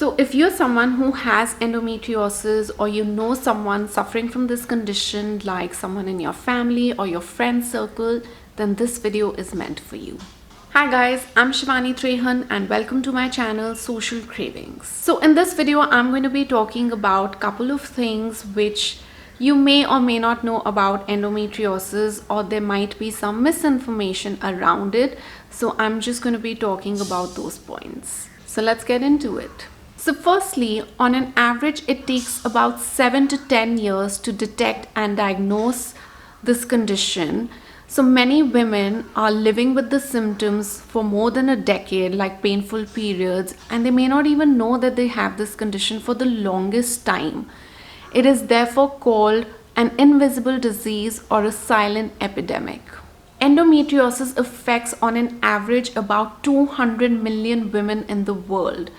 So if you're someone who has endometriosis, or you know someone suffering from this condition, like someone in your family or your friend circle, then this video is meant for you. Hi guys, I'm Shivani Trehan and welcome to my channel Social Cravings. So in this video, I'm going to be talking about a couple of things which you may or may not know about endometriosis, or there might be some misinformation around it. So I'm just going to be talking about those points. So let's get into it. So firstly, on an average, it takes about 7 to 10 years to detect and diagnose this condition. So many women are living with the symptoms for more than a decade, like painful periods, and they may not even know that they have this condition for the longest time. It is therefore called an invisible disease or a silent epidemic. Endometriosis affects on an average about 200 million women in the world,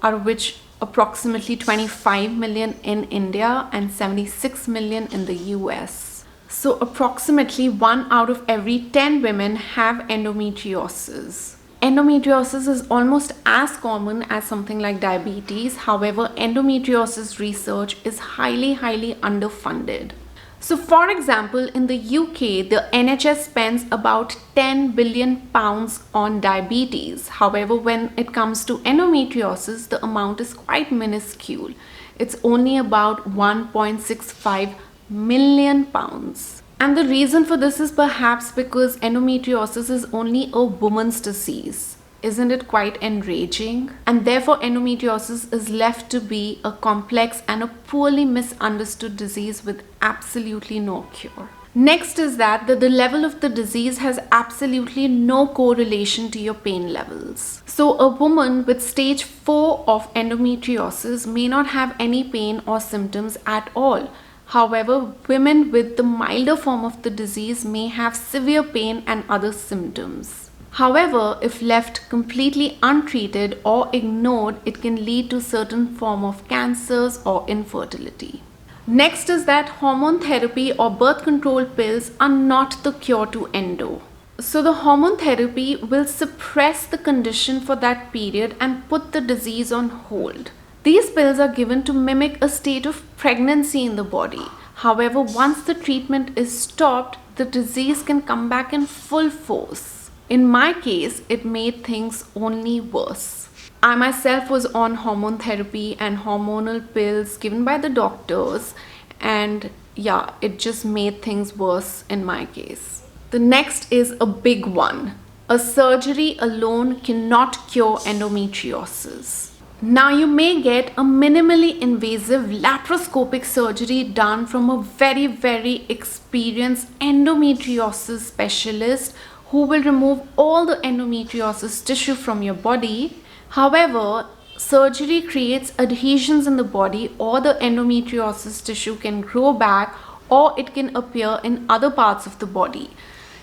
out of which approximately 25 million in India and 76 million in the US. So approximately 1 out of every 10 women have endometriosis. Endometriosis is almost as common as something like diabetes. However, endometriosis research is highly underfunded. So for example, in the UK, the NHS spends about 10 billion pounds on diabetes. However, when it comes to endometriosis, the amount is quite minuscule. It's only about 1.65 million pounds. And the reason for this is perhaps because endometriosis is only a woman's disease. Isn't it quite enraging? And therefore, endometriosis is left to be a complex and a poorly misunderstood disease with absolutely no cure. Next is that the level of the disease has absolutely no correlation to your pain levels. So a woman with stage 4 of endometriosis may not have any pain or symptoms at all. However, women with the milder form of the disease may have severe pain and other symptoms. However, if left completely untreated or ignored, it can lead to certain form of cancers or infertility. Next is that hormone therapy or birth control pills are not the cure to endo. So the hormone therapy will suppress the condition for that period and put the disease on hold. These pills are given to mimic a state of pregnancy in the body. However, once the treatment is stopped, the disease can come back in full force. In my case, it made things only worse. I myself was on hormone therapy and hormonal pills given by the doctors, and yeah, it just made things worse in my case. The next is a big one. A surgery alone cannot cure endometriosis. Now you may get a minimally invasive laparoscopic surgery done from a very experienced endometriosis specialist who will remove all the endometriosis tissue from your body. However, surgery creates adhesions in the body, or the endometriosis tissue can grow back, or it can appear in other parts of the body.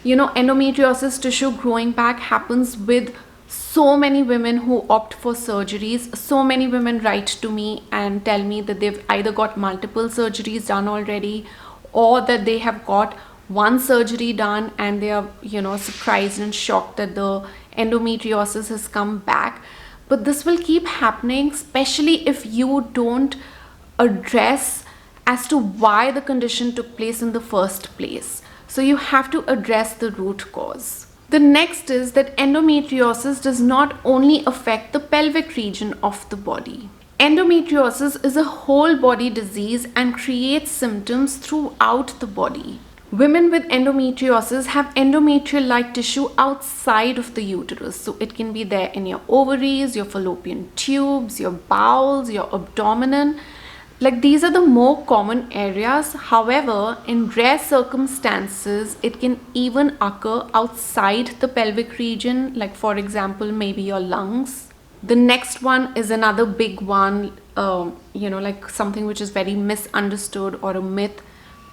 You know, endometriosis tissue growing back happens with so many women who opt for surgeries. So many women write to me and tell me that they've either got multiple surgeries done already, or that they have got one surgery done and they are, surprised and shocked that the endometriosis has come back. But this will keep happening, especially if you don't address as to why the condition took place in the first place. So you have to address the root cause. The next is that endometriosis does not only affect the pelvic region of the body. Endometriosis is a whole body disease and creates symptoms throughout the body. Women with endometriosis have endometrial-like tissue outside of the uterus. So it can be there in your ovaries, your fallopian tubes, your bowels, your abdomen. Like, these are the more common areas. However, in rare circumstances, it can even occur outside the pelvic region, like for example, maybe your lungs. The next one is another big one, like something which is very misunderstood or a myth.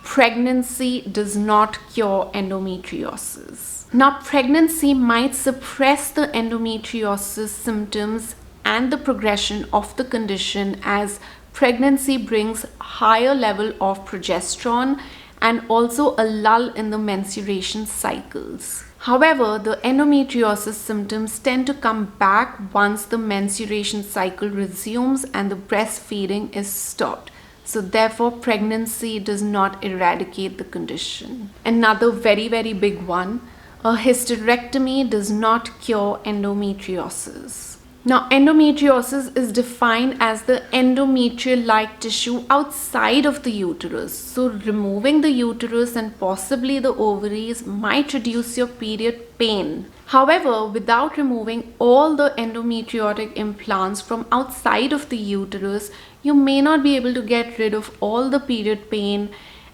Pregnancy does not cure endometriosis. Now, pregnancy might suppress the endometriosis symptoms and the progression of the condition, as pregnancy brings higher level of progesterone and also a lull in the menstruation cycles. However, the endometriosis symptoms tend to come back once the menstruation cycle resumes and the breastfeeding is stopped. So therefore, pregnancy does not eradicate the condition. Another very, very big one, a hysterectomy does not cure endometriosis. Now, endometriosis is defined as the endometrial-like tissue outside of the uterus. So, removing the uterus and possibly the ovaries might reduce your period pain. However, without removing all the endometriotic implants from outside of the uterus, you may not be able to get rid of all the period pain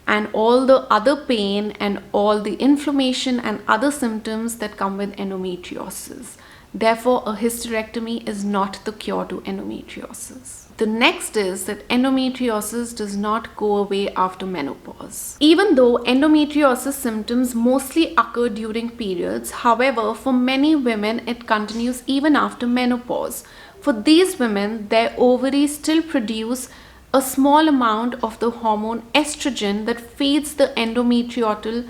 and all the other pain and all the inflammation and other symptoms that come with endometriosis. Therefore, a hysterectomy is not the cure to endometriosis. The next is that endometriosis does not go away after menopause. Even though endometriosis symptoms mostly occur during periods, however, for many women it continues even after menopause. For these women, their ovaries still produce a small amount of the hormone estrogen that feeds the endometriotal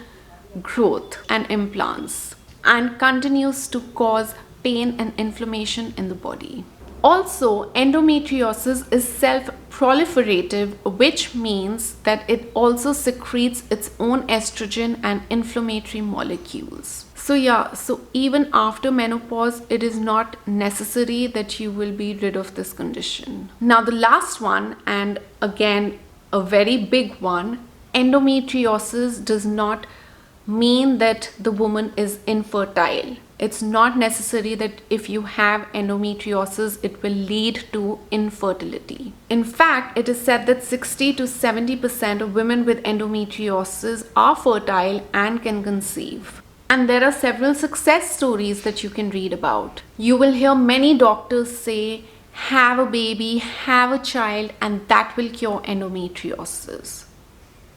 growth and implants and continues to cause pain and inflammation in the body. Also, endometriosis is self-proliferative, which means that it also secretes its own estrogen and inflammatory molecules. So even after menopause, it is not necessary that you will be rid of this condition. Now the last one, and again a very big one, endometriosis does not mean that the woman is infertile. It's not necessary that if you have endometriosis, it will lead to infertility. In fact, it is said that 60 to 70% of women with endometriosis are fertile and can conceive. And there are several success stories that you can read about. You will hear many doctors say, have a baby, have a child, and that will cure endometriosis.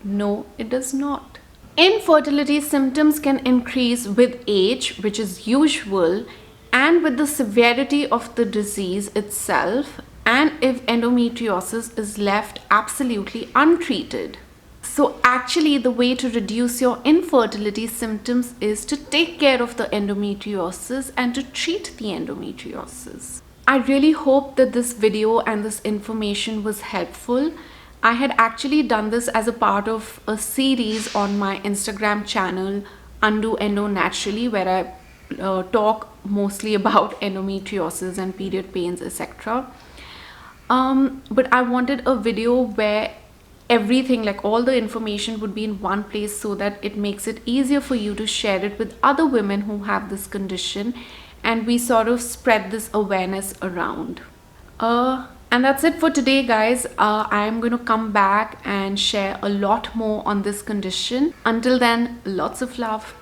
No, it does not. Infertility symptoms can increase with age, which is usual, and with the severity of the disease itself, and if endometriosis is left absolutely untreated. So actually, the way to reduce your infertility symptoms is to take care of the endometriosis and to treat the endometriosis. I really hope that this video and this information was helpful. I had actually done this as a part of a series on my Instagram channel, Undo Endo Naturally, where I talk mostly about endometriosis and period pains, etc. But I wanted a video where everything, like all the information, would be in one place so that it makes it easier for you to share it with other women who have this condition, and we sort of spread this awareness around. And that's it for today, guys. I'm going to come back and share a lot more on this condition. Until then, lots of love.